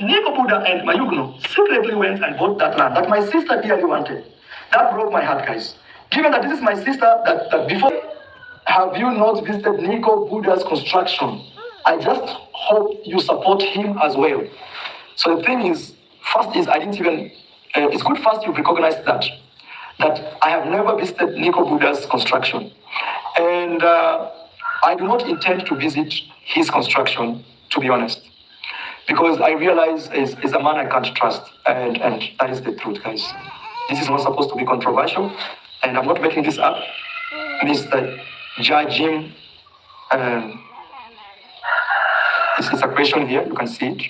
Nico Buddha and Mayugno secretly went and bought that land that my sister dearly wanted. That broke my heart, guys. Given that this is my sister, that before, have you not visited Nico Buddha's construction? I just hope you support him as well. So the thing is, first is I didn't even, it's good first you've recognized that I have never visited Nico Buddha's construction. And I do not intend to visit his construction, to be honest. Because I realize is a man I can't trust. And that is the truth, guys. This is not supposed to be controversial. And I'm not making this up. Mr. Jim, this is a question here. You can see it.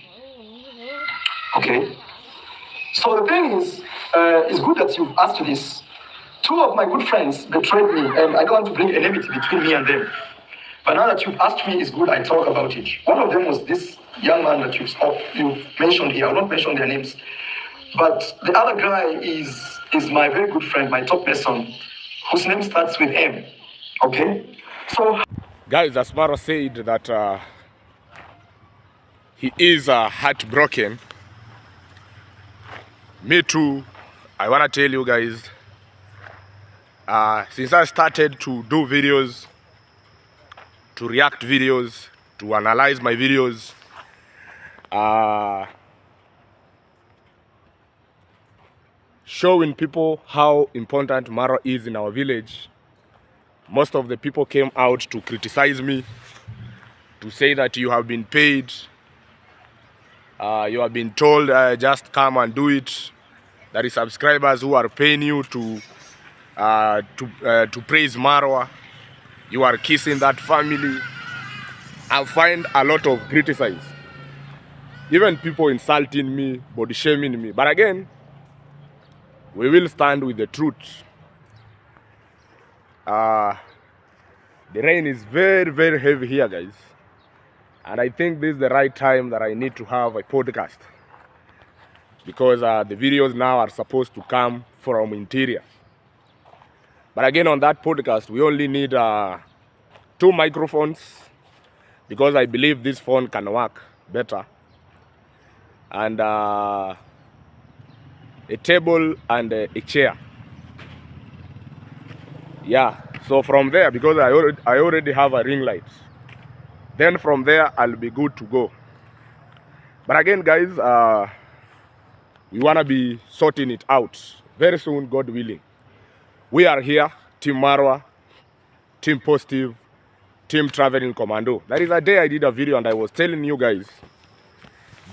Okay. So the thing is, it's good that you've asked this. Two of my good friends betrayed me, and I don't want to bring enmity between me and them. But now that you've asked me, it's good I talk about it. One of them was this young man that you've mentioned here. I will not mention their names. But the other guy is my very good friend, my top person, whose name starts with M. Okay? So, guys, as Maro said that he is heartbroken. Me too. I want to tell you guys, since I started to do videos, to react videos, to analyze my videos, showing people how important Maro is in our village, most of the people came out to criticize me, to say that you have been paid, you have been told just come and do it. There is subscribers who are paying you to praise Marwa. You are kissing that family. I find a lot of criticism. Even people insulting me, body shaming me. But again, we will stand with the truth. The rain is very, very heavy here, guys. And I think this is the right time that I need to have a podcast. Because the videos now are supposed to come from interior. But again, on that podcast, we only need 2 microphones. Because I believe this phone can work better. And a table and a chair. Yeah, so from there, because I already have a ring light, then from there I'll be good to go. But again, guys, we want to be sorting it out very soon, God willing. We are here, Team Marwa, Team Positive, Team Traveling Commando. That is a day I did a video and I was telling you guys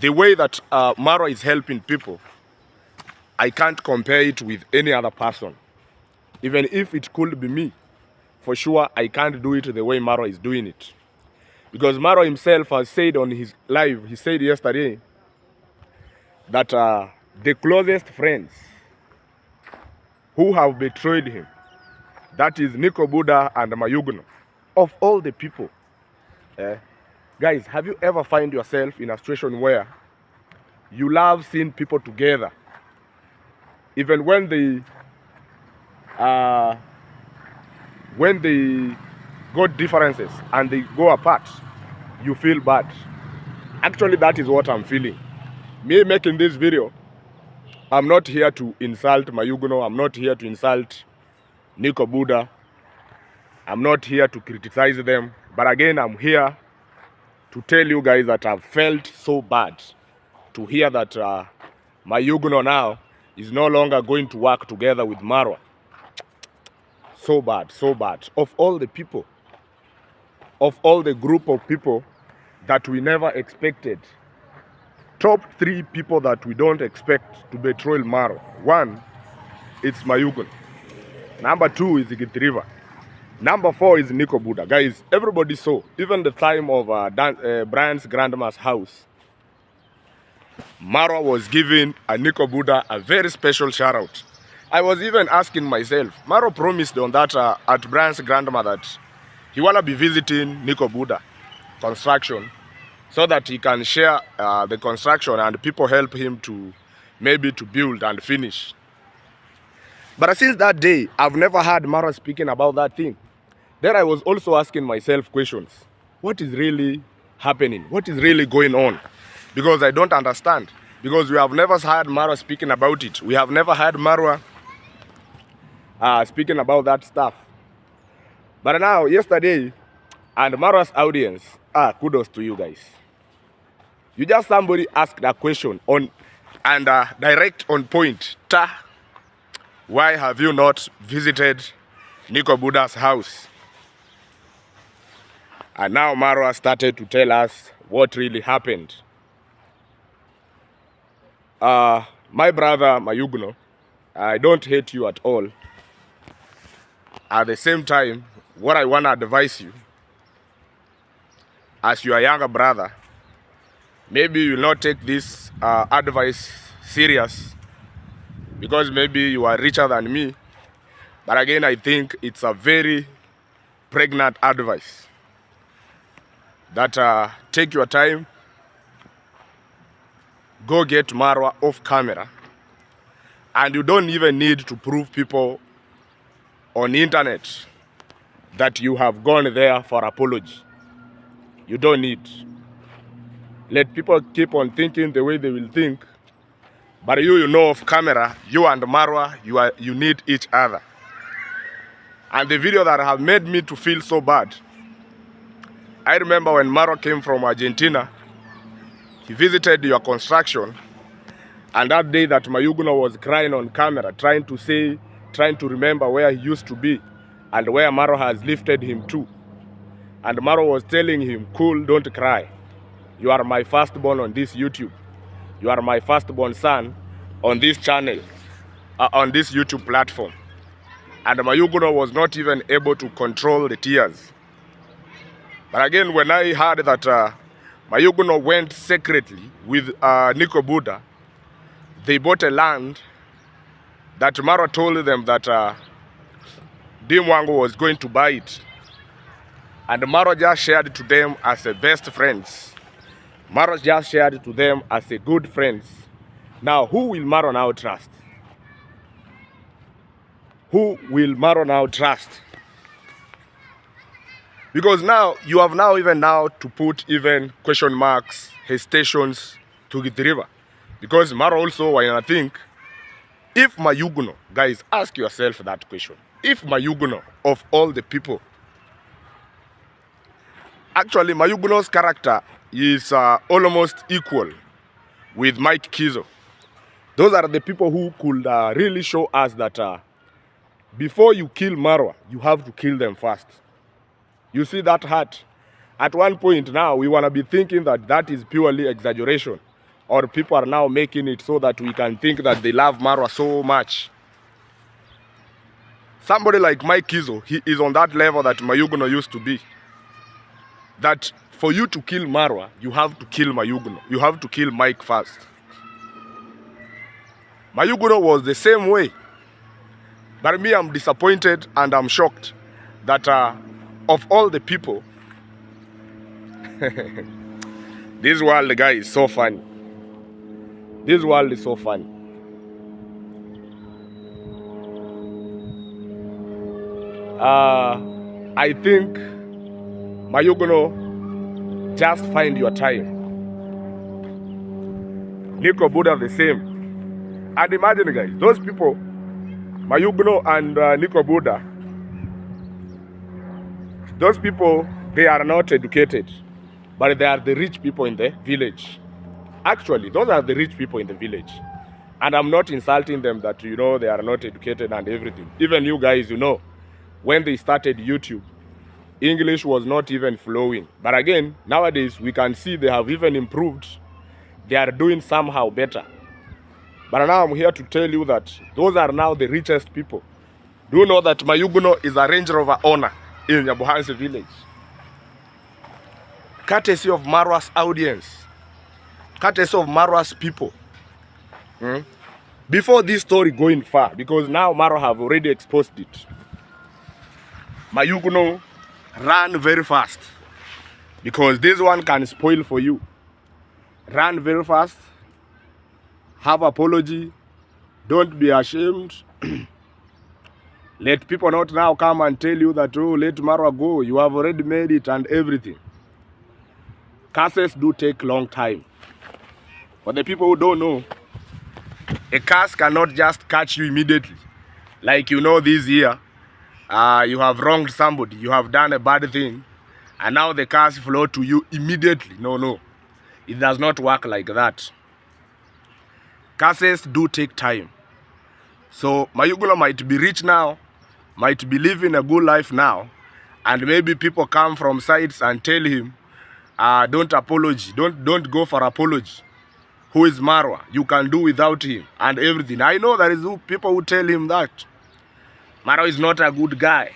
the way that Marwa is helping people. I can't compare it with any other person. Even if it could be me, for sure I can't do it the way Marwa is doing it. Because Marwa himself has said on his live, he said yesterday, that the closest friends who have betrayed him, that is Nico Buddha and Mayugno, of all the people. Guys, have you ever find yourself in a situation where you love seeing people together? Even when they got differences and they go apart, you feel bad. Actually, that is what I'm feeling. Me making this video, I'm not here to insult Mayugno. I'm not here to insult Nico Buddha. I'm not here to criticize them. But again, I'm here to tell you guys that I've felt so bad to hear that Mayugno now is no longer going to work together with Marwa. So bad, so bad. Of all the people, of all the group of people that we never expected, top 3 people that we don't expect to betray Marwa. 1, it's Mayugno. Number 2 is Gitriva. Number 4 is Nico Buddha. Guys, everybody saw, even the time of Brian's grandma's house, Marwa was giving Nico Buddha a very special shout out. I was even asking myself, Marwa promised on that at Brian's grandma that he wanna be visiting Nico Buddha construction so that he can share the construction and people help him to maybe to build and finish. But since that day, I've never heard Marwa speaking about that thing. Then I was also asking myself questions. What is really happening? What is really going on? because I don't understand. Because we have never heard Marwa speaking about it. We have never heard Marwa speaking about that stuff. But now, yesterday, and Marwa's audience, kudos to you guys. You just somebody asked a question on and direct on point. Why have you not visited Nico Buddha's house? And now Marwa started to tell us what really happened. My brother Mayugno, I don't hate you at all. At the same time, what I want to advise you, as your younger brother, maybe you will not take this advice serious, because maybe you are richer than me. But again, I think it's a very pregnant advice. That take your time, go get Marwa off camera, and you don't even need to prove people on the internet that you have gone there for apology. You don't need. Let people keep on thinking the way they will think. But you know off camera, you and Marwa, you need each other. And the video that have made me to feel so bad, I remember when Marwa came from Argentina, he visited your construction, and that day that Mayugno was crying on camera, trying to remember where he used to be and where Marwa has lifted him to. And Marwa was telling him, cool, don't cry. You are my firstborn on this YouTube. You are my firstborn son on this channel, on this YouTube platform. And Mayugno was not even able to control the tears. But again, when I heard that Mayugno went secretly with Nico Buddha, they bought a land that Marwa told them that Dimwango was going to buy it. And Marwa just shared to them as a best friends. Marwa just shared to them as a good friends. Now, who will Marwa now trust? Who will Marwa now trust? Because now, you have now even now to put even question marks, hesitations to the river. Because Marwa also, when I think, if Mayugno, guys, ask yourself that question. If Mayugno, of all the people, actually Mayugno's character is almost equal with Mike Kizo. Those are the people who could really show us that before you kill Marwa, you have to kill them first. You see that heart? At one point now, we want to be thinking that that is purely exaggeration. Or people are now making it so that we can think that they love Marwa so much. Somebody like Mike Kizo, he is on that level that Mayugno used to be. That for you to kill Marwa, you have to kill Mayugno. You have to kill Mike first. Mayugno was the same way. But me, I'm disappointed and I'm shocked that of all the people, this world, guy, is so funny. This world is so funny. I think Mayugno, just find your time. Nico Buddha the same. And imagine, guys, those people, Mayugno and Nico Buddha, those people, they are not educated, but they are the rich people in the village. Actually, those are the rich people in the village. And I'm not insulting them that, you know, they are not educated and everything. Even you guys, you know, when they started YouTube, English was not even flowing. But again, nowadays, we can see they have even improved. They are doing somehow better. But now I'm here to tell you that those are now the richest people. Do you know that Mayugno is a Range Rover owner in Nyabuhansi village? Courtesy of Marwa's audience. Courtesy of Marwa's people. Before this story going far, because now Marwa have already exposed it, Mayugno ran very fast. Because this one can spoil for you. Run very fast. Have apology. Don't be ashamed. Let people not now come and tell you that, oh, let Marwa go. You have already made it and everything. Cases do take long time. For the people who don't know, a curse cannot just catch you immediately. Like, you know, this year, you have wronged somebody, you have done a bad thing, and now the curse flow to you immediately. No. It does not work like that. Curses do take time. So Mayugula might be rich now, might be living a good life now, and maybe people come from sides and tell him, don't apology, don't go for apology. Who is Marwa? You can do without him and everything. I know there is people who tell him that Marwa is not a good guy.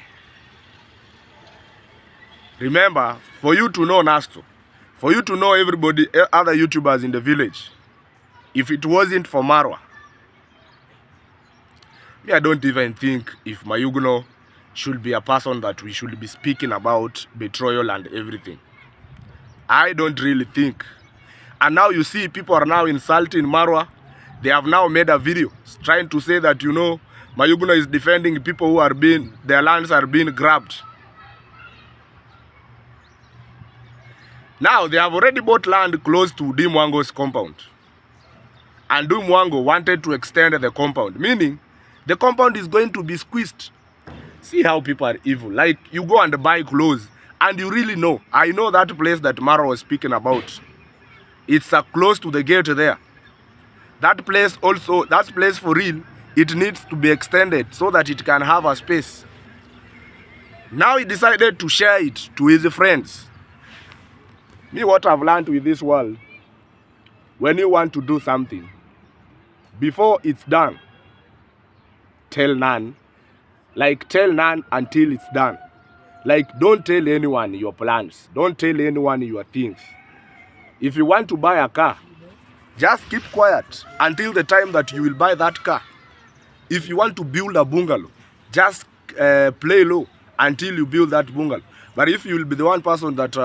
Remember, for you to know Nasto, for you to know everybody, other YouTubers in the village, if it wasn't for Marwa, me, I don't even think if Mayugno should be a person that we should be speaking about betrayal and everything. I don't really think. And now you see people are now insulting Marwa. They have now made a video trying to say that, you know, Mayugno is defending people who are being, their lands are being grabbed. Now, they have already bought land close to Dimwango's compound. And Dimwango wanted to extend the compound, meaning the compound is going to be squeezed. See how people are evil. Like, you go and buy clothes, and you really know. I know that place that Mara was speaking about. It's close to the gate there. That place also, that place for real, it needs to be extended so that it can have a space. Now he decided to share it to his friends. Me, what I've learned with this world, when you want to do something, before it's done, tell none. Like, tell none until it's done. Like, don't tell anyone your plans. Don't tell anyone your things. If you want to buy a car, just keep quiet until the time that you will buy that car. If you want to build a bungalow, just play low until you build that bungalow. But if you will be the one person that,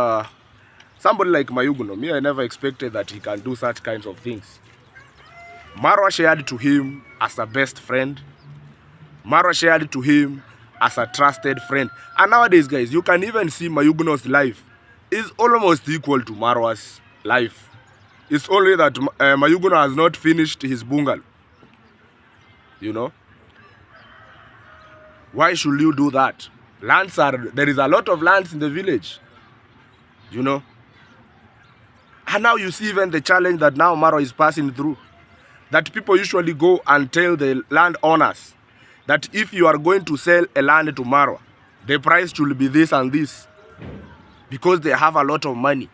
somebody like Mayugno, me, I never expected that he can do such kinds of things. Marwa shared to him as a best friend. Marwa shared to him as a trusted friend. And nowadays, guys, you can even see Mayugno's life is almost equal to Marwa's life. It's only that Mayugno has not finished his bungalow. You know? Why should you do that? There is a lot of lands in the village. You know? And now you see even the challenge that now Marwa is passing through. That people usually go and tell the landowners that if you are going to sell a land to Marwa, the price should be this and this. Because they have a lot of money.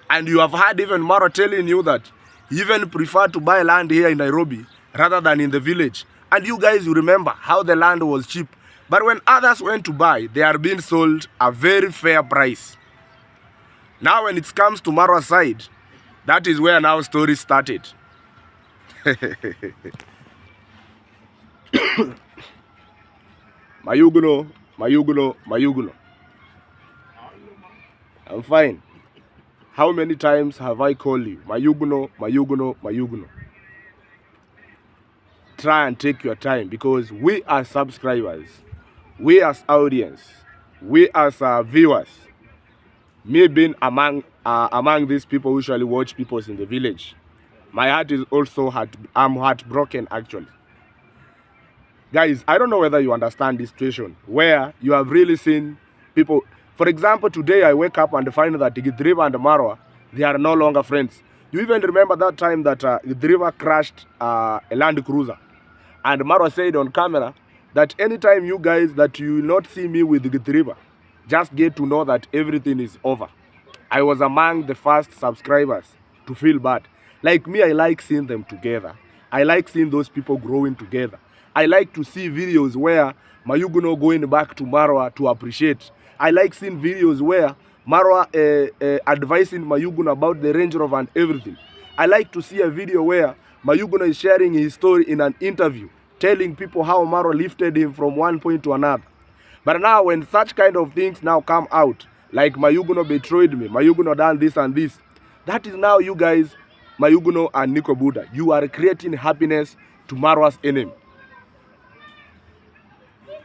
And you have heard even Marwa telling you that he even prefer to buy land here in Nairobi rather than in the village. And you guys, you remember how the land was cheap. But when others went to buy, they are being sold a very fair price. Now when it comes to Marwa's side, that is where now story started. Mayugno. I'm fine. How many times have I called you? Mayugno. Try and take your time, because we as subscribers, we as audience, we as viewers, me being among these people who usually watch people in the village, my heart is also I'm heartbroken actually. Guys, I don't know whether you understand this situation where you have really seen people. For example, today I wake up and find that Gidriva and Marwa, they are no longer friends. You even remember that time that Gidriva crashed a Land Cruiser. And Marwa said on camera that anytime you guys that you will not see me with Gidriva, just get to know that everything is over. I was among the first subscribers to feel bad. Like me, I like seeing them together. I like seeing those people growing together. I like to see videos where Mayugno going back to Marwa to appreciate. I like seeing videos where Marwa advising Mayugno about the Range Rover and everything. I like to see a video where Mayugno is sharing his story in an interview, telling people how Marwa lifted him from one point to another. But now when such kind of things now come out, like Mayugno betrayed me, Mayugno done this and this, that is now you guys, Mayugno and Nico Buddha, you are creating happiness to Marwa's enemy.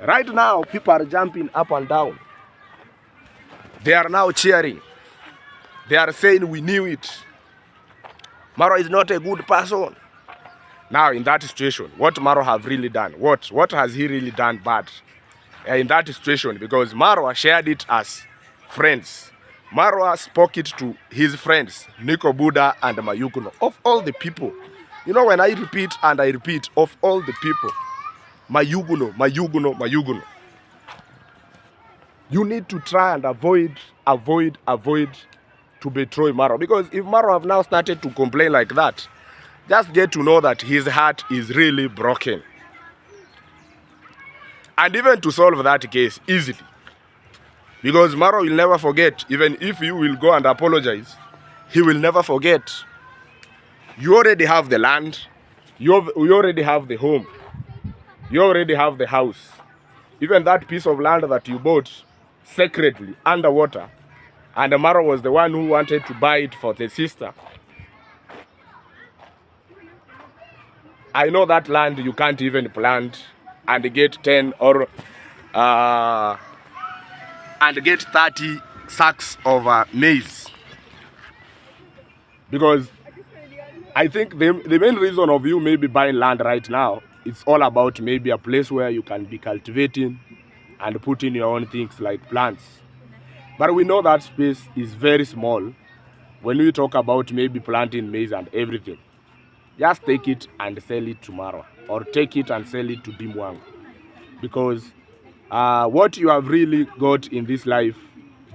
Right now, people are jumping up and down. They are now cheering. They are saying, we knew it. Marwa is not a good person. Now, in that situation, what Marwa have really done? What has he really done bad in that situation? Because Marwa shared it as friends. Marwa spoke it to his friends, Nico Buddha and Mayuguno. Of all the people, you know, when I repeat and I repeat, of all the people, Mayuguno, Mayuguno, Mayuguno. You need to try and avoid to betray Marwa. Because if Marwa have now started to complain like that, just get to know that his heart is really broken. And even to solve that case easily. Because Marwa will never forget, even if you will go and apologize, he will never forget. You already have the land, you already have the home, you already have the house. Even that piece of land that you bought secretly underwater, and Marwa was the one who wanted to buy it for the sister. I know that land you can't even plant and get 10 or and get 30 sacks of maize. Because I think the main reason of you maybe buying land right now, it's all about maybe a place where you can be cultivating and putting your own things like plants. But we know that space is very small when we talk about maybe planting maize and everything. Just take it and sell it tomorrow, or take it and sell it to Dimwang. Because what you have really got in this life,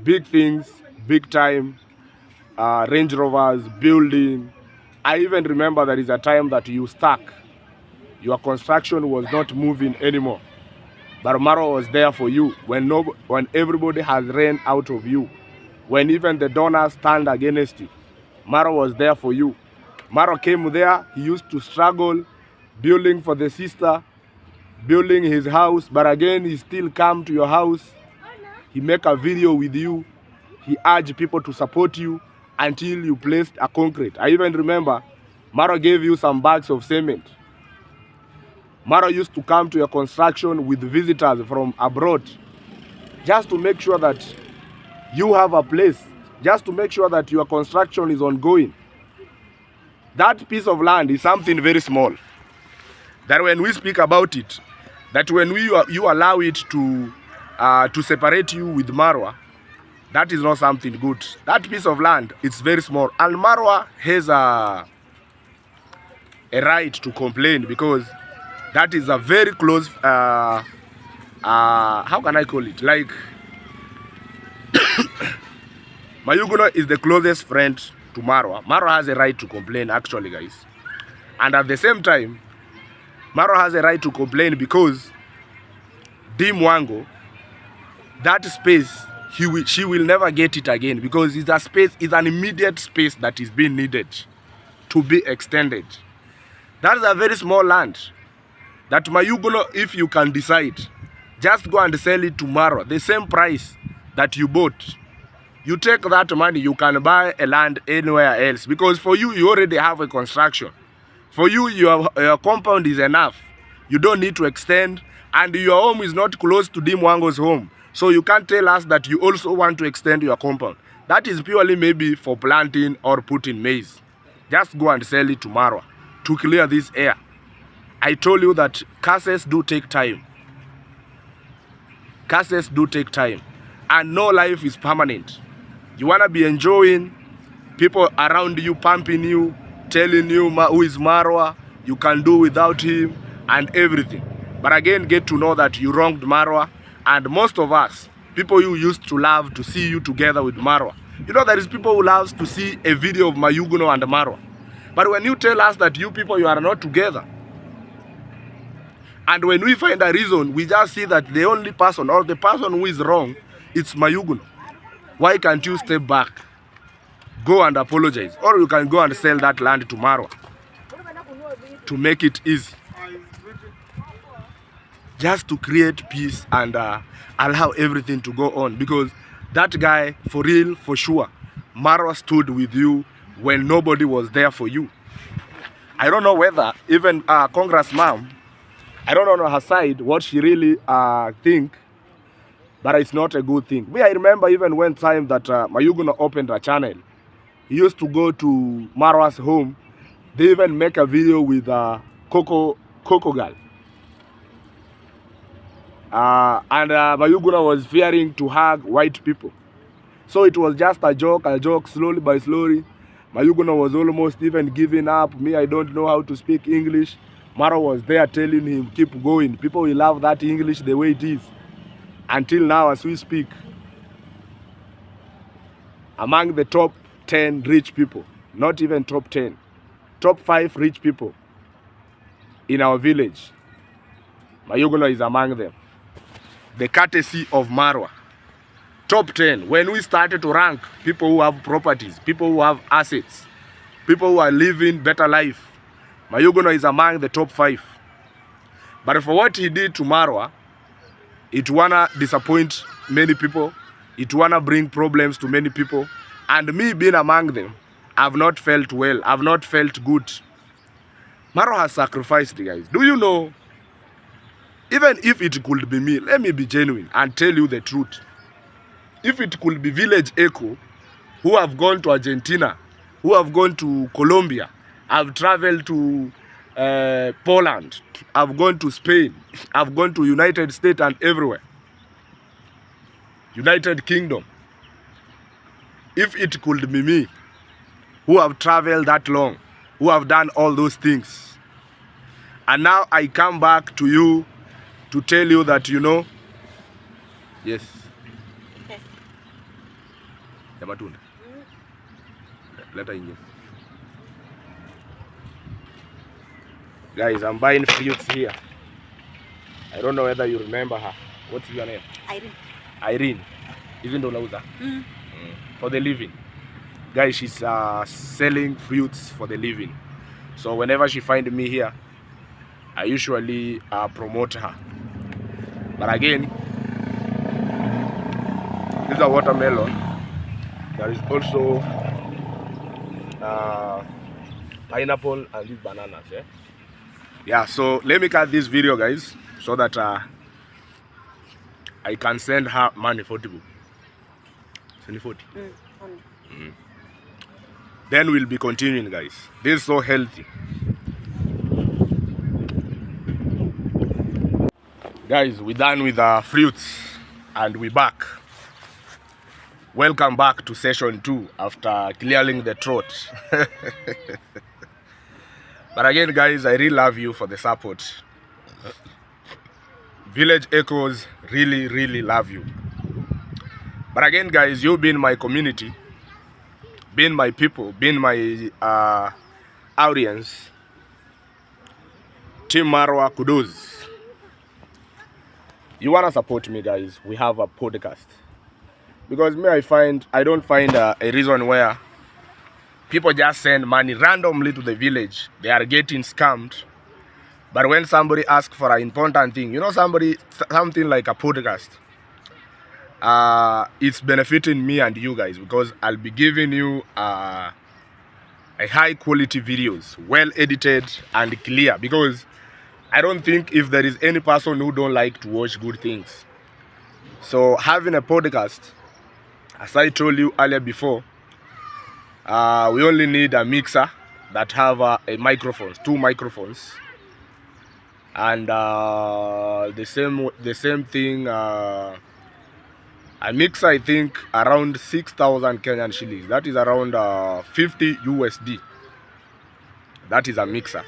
big things, big time, Range Rovers, building. I even remember there is a time that you stuck. Your construction was not moving anymore. But Marwa was there for you when everybody has ran out of you. When even the donors turned against you, Marwa was there for you. Marwa came there, he used to struggle, building for the sister, building his house, but again, he still come to your house. He make a video with you. He urged people to support you until you placed a concrete. I even remember, Marwa gave you some bags of cement. Marwa used to come to your construction with visitors from abroad, just to make sure that you have a place, just to make sure that your construction is ongoing. That piece of land is something very small. That when we speak about it, that when you allow it to separate you with Marwa, that is not something good. That piece of land is very small, and Marwa has a right to complain, because that is a very close, how can I call it? Like, Mayuguno is the closest friend to Marwa. Marwa has a right to complain, actually, guys. And at the same time, Marwa has a right to complain because Dimwango, that space, she will never get it again, because it's a space, it's an immediate space that is being needed to be extended. That is a very small land that Mayuguno, if you can decide, just go and sell it to Marwa, the same price that you bought. You take that money, you can buy a land anywhere else, because for you, you already have a construction. For you, your compound is enough. You don't need to extend, and your home is not close to Dimwango's home. So you can't tell us that you also want to extend your compound. That is purely maybe for planting or putting maize. Just go and sell it to Marwa to clear this air. I told you that curses do take time. Curses do take time. And no life is permanent. You want to be enjoying people around you pumping you, telling you who is Marwa, you can do without him and everything. But again, get to know that you wronged Marwa. And most of us, people you used to love to see you together with Marwa. You know, there is people who loves to see a video of Mayuguno and Marwa. But when you tell us that you people, you are not together, and when we find a reason, we just see that the only person or the person who is wrong, it's Mayuguno. Why can't you step back, go and apologize? Or you can go and sell that land to Marwa to make it easy. Just to create peace and allow everything to go on. Because that guy, for real, for sure, Marwa stood with you when nobody was there for you. I don't know whether even Congress mom, I don't know her side, what she really think, but it's not a good thing. I remember even one time that Mayuguno opened a channel. He used to go to Marwa's home They even make a video with Coco Girl. And Mayuguna was fearing to hug white people. So it was just a joke, slowly by slowly. Mayuguna was almost even giving up. Me, I don't know how to speak English. Maro was there telling him, keep going. People will love that English the way it is. Until now, as we speak, among the top 10 rich people, not even top 10, top 5 rich people in our village, Mayuguna is among them. The courtesy of Marwa. Top 10. When we started to rank people who have properties, people who have assets, people who are living better life, Mayuguna is among the top 5. But for what he did to Marwa, it wanna disappoint many people. It wanna bring problems to many people. And me being among them, I've not felt well. I've not felt good. Marwa has sacrificed, guys. Do you know? Even if it could be me, let me be genuine and tell you the truth. If it could be Village Echo, who have gone to Argentina, who have gone to Colombia, I've traveled to Poland, I've gone to Spain, I've gone to United States and everywhere. United Kingdom. If it could be me, who have traveled that long, who have done all those things, and now I come back to you to tell you that, you know, yes. Yes. Yamatunda. Let her in. Guys, I'm buying fruits here. I don't know whether you remember her. What's your name? Irene. Irene. Even though Lauza. For the living. Guys, she's selling fruits for the living. So whenever she finds me here, I usually promote her. But again, this is a watermelon. There is also pineapple and these bananas. Yeah, so let me cut this video, guys, so that I can send her money for Tibu. Send 40. Then we'll be continuing, guys. This is so healthy. Guys, we're done with the fruits and we're back. Welcome back to session 2 after clearing the throat. But again, guys, I really love you for the support. Village Echoes really, really love you. But again, guys, you've been my community, been my people, been my audience. Team Marwa, kudos. You wanna support me, guys? We have a podcast. Because me, I don't find a reason where people just send money randomly to the village. They are getting scammed. But when somebody asks for an important thing, you know, something like a podcast, it's benefiting me and you guys, because I'll be giving you a high quality videos, well edited and clear. Because I don't think if there is any person who don't like to watch good things. So having a podcast, as I told you earlier before, we only need a mixer that have a microphones, 2 microphones, and the same thing. A mixer, I think around 6,000 Kenyan shillings. That is around 50 USD. That is a mixer.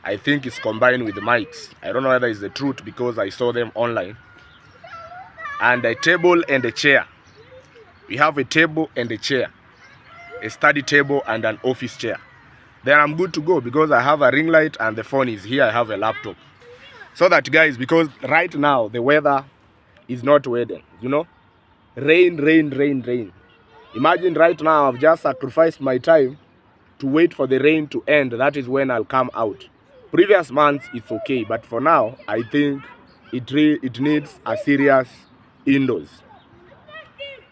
I think it's combined with the mics. I don't know whether it's the truth because I saw them online. And a table and a chair. We have a table and a chair, a study table and an office chair. Then I'm good to go because I have a ring light and the phone is here. I have a laptop. So that, guys, because right now the weather is not wedding, you know, rain. Imagine right now I've just sacrificed my time to wait for the rain to end. That is when I'll come out. Previous months it's okay, but for now I think it needs a serious indoors.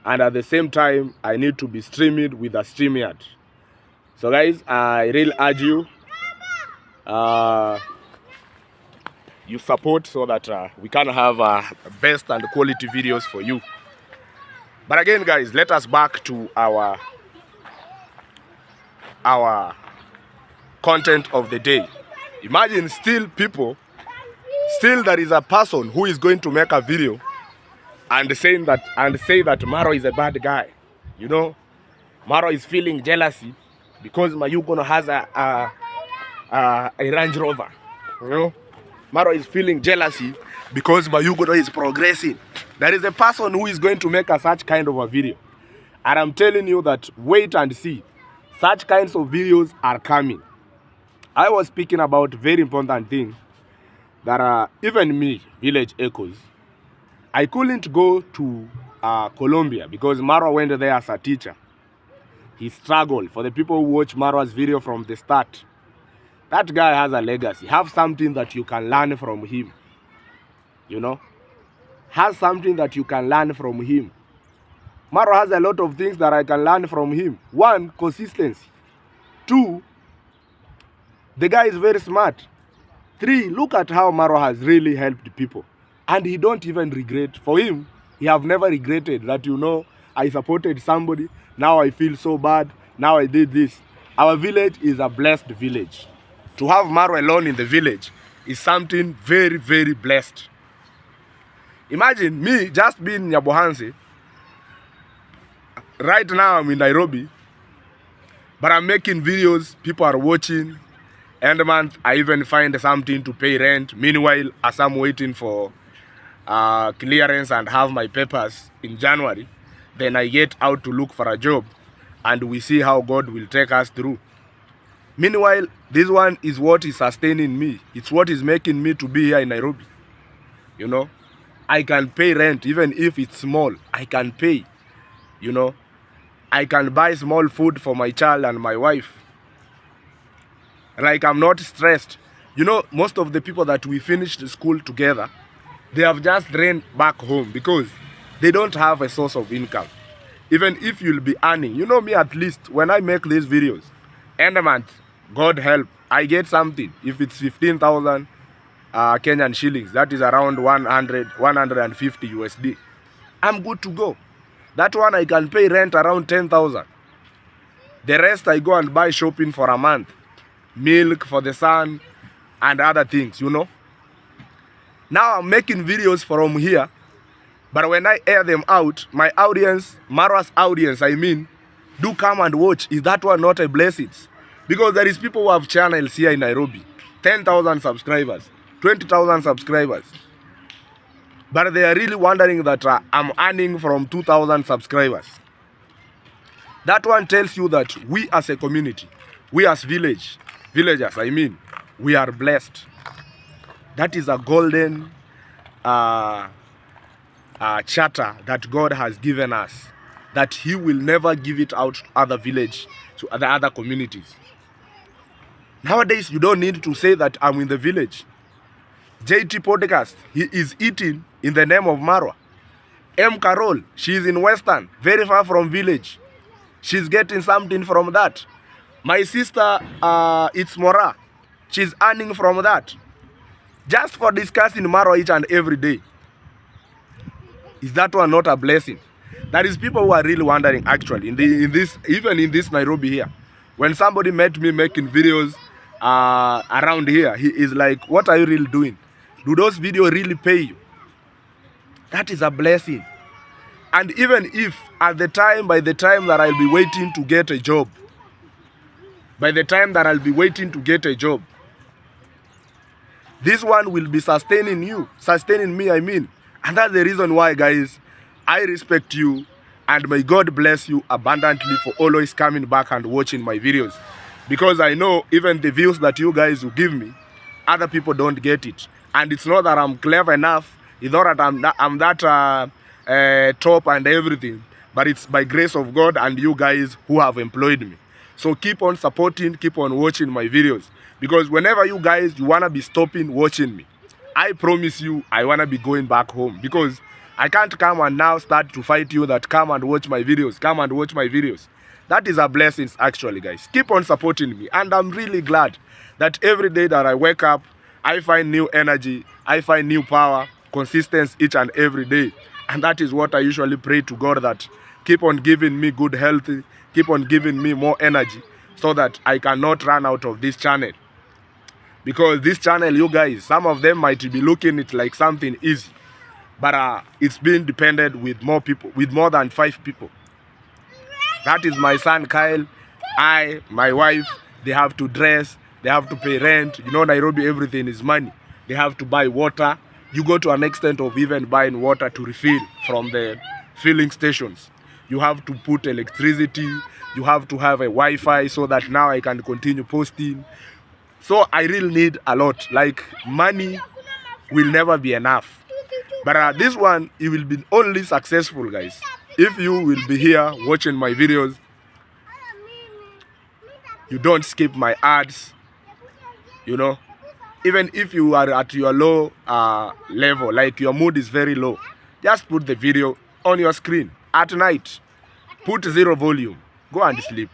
And at the same time, I need to be streaming with a StreamYard. So guys, I really urge you, you support so that we can have best and quality videos for you. But again, guys, let us back to our content of the day. Imagine still there is a person who is going to make a video and say that Maro is a bad guy. You know, Maro is feeling jealousy because Mayugono has a Range Rover. You know, Maro is feeling jealousy because Mayugono is progressing. There is a person who is going to make such kind of a video. And I'm telling you that wait and see. Such kinds of videos are coming. I was speaking about very important thing that even me, Village Echoes, I couldn't go to Colombia because Marwa went there as a teacher. He struggled. For the people who watch Marwa's video from the start, that guy has a legacy. Have something that you can learn from him. You know? Has something that you can learn from him. Marwa has a lot of things that I can learn from him. One, consistency. Two, the guy is very smart. Three, look at how Marwa has really helped people. And he don't even regret. For him, he have never regretted that, you know, I supported somebody. Now I feel so bad. Now I did this. Our village is a blessed village. To have Marwa alone in the village is something very, very blessed. Imagine me just being in Nyabohansi. Right now I'm in Nairobi. But I'm making videos. People are watching. End month, I even find something to pay rent. Meanwhile, as I'm waiting for clearance and have my papers in January, then I get out to look for a job and we see how God will take us through. Meanwhile, this one is what is sustaining me. It's what is making me to be here in Nairobi. You know, I can pay rent even if it's small. I can pay, you know. I can buy small food for my child and my wife. Like, I'm not stressed. You know, most of the people that we finished school together, they have just ran back home because they don't have a source of income. Even if you'll be earning, you know me, at least when I make these videos, end of month, God help, I get something. If it's 15,000 Kenyan shillings, that is around 150 USD. I'm good to go. That one I can pay rent around 10,000. The rest I go and buy shopping for a month. Milk for the son and other things, you know. Now I'm making videos from here, but when I air them out, my audience, Marwa's audience, I mean, do come and watch. Is that one not a blessing? Because there is people who have channels here in Nairobi, 10,000 subscribers, 20,000 subscribers. But they are really wondering that I'm earning from 2,000 subscribers. That one tells you that we as a community, we as villagers, I mean, we are blessed. That is a golden charter that God has given us, that He will never give it out to other village, to other communities. Nowadays, you don't need to say that I'm in the village. JT Podcast, he is eating in the name of Marwa. M. Carol, she is in Western, very far from village. She's getting something from that. My sister, it's Mora. She's earning from that. Just for discussing Marwa each and every day. Is that one not a blessing? There is people who are really wondering, actually, even in this Nairobi here. When somebody met me making videos around here, he is like, what are you really doing? Do those videos really pay you? That is a blessing. And even if by the time that I'll be waiting to get a job, this one will be sustaining you, sustaining me, I mean. And that's the reason why, guys, I respect you and may God bless you abundantly for always coming back and watching my videos. Because I know even the views that you guys will give me, other people don't get it. And it's not that I'm clever enough, it's not that I'm that top and everything, but it's by grace of God and you guys who have employed me. So keep on supporting, keep on watching my videos. Because whenever you guys, you want to be stopping watching me, I promise you, I want to be going back home. Because I can't come and now start to fight you that come and watch my videos, come and watch my videos. That is a blessing, actually, guys. Keep on supporting me. And I'm really glad that every day that I wake up, I find new energy, I find new power, consistency each and every day. And that is what I usually pray to God, that keep on giving me good health, keep on giving me more energy, so that I cannot run out of this channel. Because this channel, you guys, some of them might be looking it like something easy, but it's being depended with more people, with more than 5 people. That is my son Kyle, my wife. They have to dress, they have to pay rent. You know, Nairobi, everything is money. They have to buy water. You go to an extent of even buying water to refill from the filling stations. You have to put electricity. You have to have a Wi-Fi so that now I can continue posting. So I really need a lot. Like, money will never be enough. But this one, it will be only successful, guys, if you will be here watching my videos. You don't skip my ads, you know. Even if you are at your low level, like your mood is very low, just put the video on your screen at night. Put 0 volume. Go and sleep.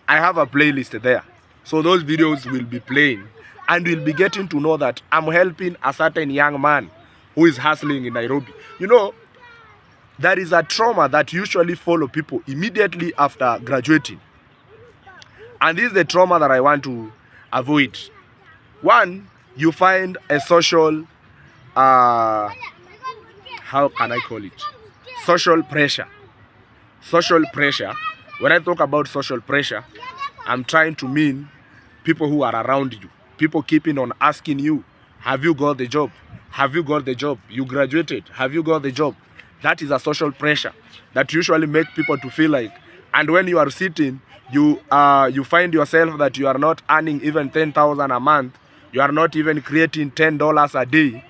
I have a playlist there. So those videos will be playing, and you'll be getting to know that I'm helping a certain young man who is hustling in Nairobi. You know, there is a trauma that usually follow people immediately after graduating. And this is the trauma that I want to avoid. One, you find a social, how can I call it? Social pressure. Social pressure. When I talk about social pressure, I'm trying to mean people who are around you. People keeping on asking you, have you got the job? Have you got the job? You graduated. Have you got the job? That is a social pressure that usually make people to feel like, and when you are sitting, you find yourself that you are not earning even 10,000 a month. You are not even creating $10 a day.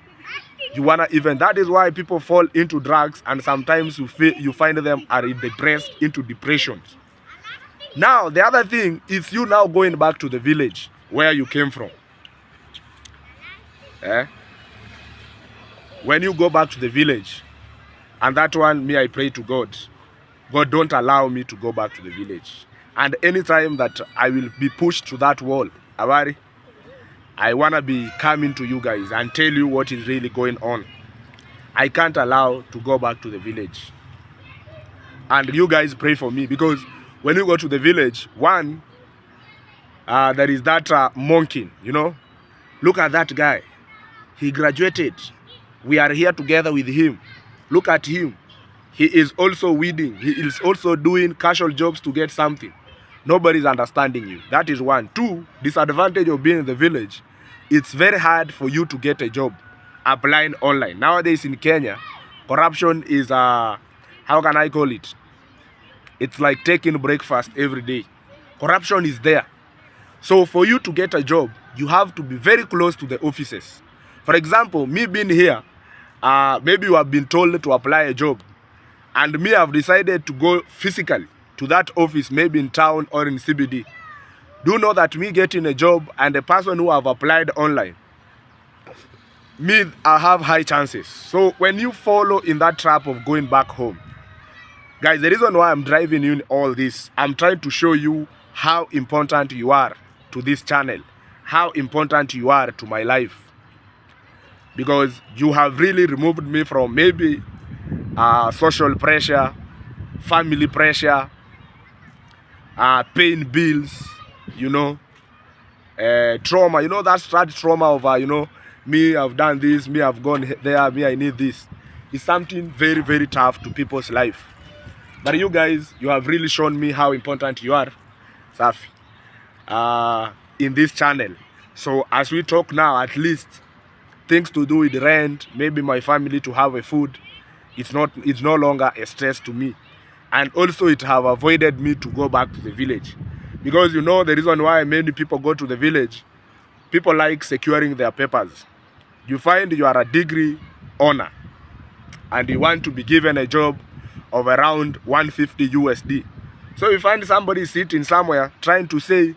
You wanna even, that is why people fall into drugs, and sometimes you find them are depressed into depressions. Now, the other thing is you now going back to the village where you came from. When you go back to the village, and that one, me, I pray to God. God, don't allow me to go back to the village. And anytime that I will be pushed to that wall, I want to be coming to you guys and tell you what is really going on. I can't allow to go back to the village. And you guys pray for me, because when you go to the village, one, there is that monkey, you know. Look at that guy. He graduated. We are here together with him. Look at him. He is also weeding. He is also doing casual jobs to get something. Nobody's understanding you. That is one. Two, disadvantage of being in the village. It's very hard for you to get a job applying online. Nowadays in Kenya, corruption is, how can I call it? It's like taking breakfast every day. Corruption is there. So for you to get a job, you have to be very close to the offices. For example, me being here, maybe you have been told to apply a job, and me have decided to go physically to that office, maybe in town or in CBD. Do know that me getting a job and the person who have applied online, me, I have high chances. So when you follow in that trap of going back home, guys, the reason why I'm driving you in all this, I'm trying to show you how important you are to this channel, how important you are to my life. Because you have really removed me from maybe social pressure, family pressure, paying bills, you know, trauma, you know, that trauma of, you know, me, I've done this, me, I've gone there, me, I need this. It's something very, very tough to people's life. But you guys, you have really shown me how important you are, Safi, in this channel. So as we talk now, at least things to do with rent, maybe my family to have a food, it's no longer a stress to me. And also it have avoided me to go back to the village. Because you know the reason why many people go to the village, people like securing their papers. You find you are a degree owner and you want to be given a job of around 150 USD. So you find somebody sitting somewhere trying to say,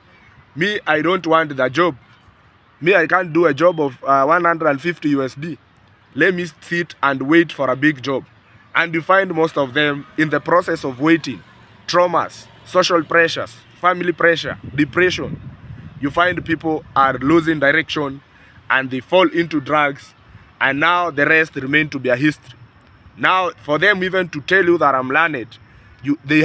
me, I don't want the job. Me, I can't do a job of 150 USD. Let me sit and wait for a big job. And you find most of them in the process of waiting, traumas, social pressures, family pressure, depression. You find people are losing direction and they fall into drugs, and now the rest remain to be a history. Now, for them even to tell you that I'm learned, they